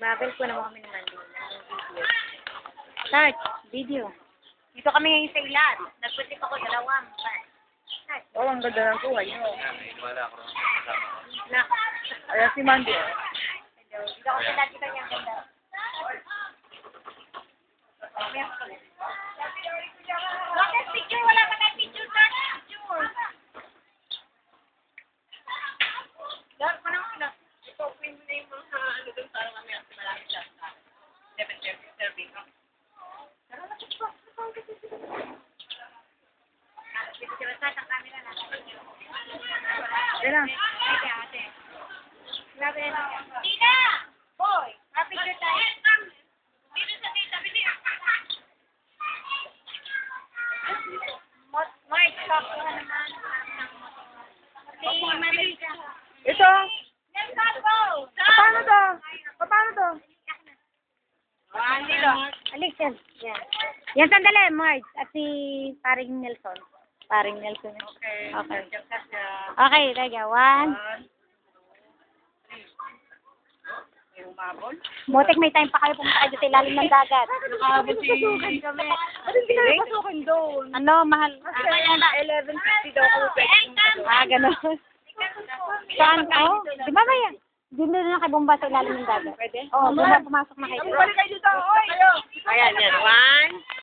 Babel ko naman kami ni Mandy. Video. Start. Video. Dito kami ngayon sa ilan. Nagputik ako dalawang. Start. Oh, ang ganda ng buhay nyo. Wala ako. Na. Ayan si Mandy. Dito ako sa dati kanyang ganda. Bakit picture? Wala ka na picture. Start picture. Start pa naman sila. Ito, open mo na yung mga ano doon para kami ang malaki siya. 7 serving. Pero nakit pa. Dito sila sa camera na. Ayan na. Ate, ate. Grabe na. Tina! Boy! Mapicture tayo. Dito sa tita. Mark, stop ko na naman. Si Marika. Ito. Paano to? Paano to? Alis yan. Yan. Yan, sandali, Marge. At si Paring Nelson. Paring Nelson. Okay. Okay. Okay, teka. 1. May umabol. Motek, may time pa kayo pumunta kayo sa ilalim ng dagat. Nakabot si... kami. Ano hindi ka napasukin doon? Ano, mahal? Kaya na 11:50 daw ako Ganun. Saan? Oh, di ba ba yan? Doon na kayo bumba sa ilalim ng dagat. Pwede? Oh, pumasok na kayo. Balik kayo dito. Oy! Ayan, yan. 1,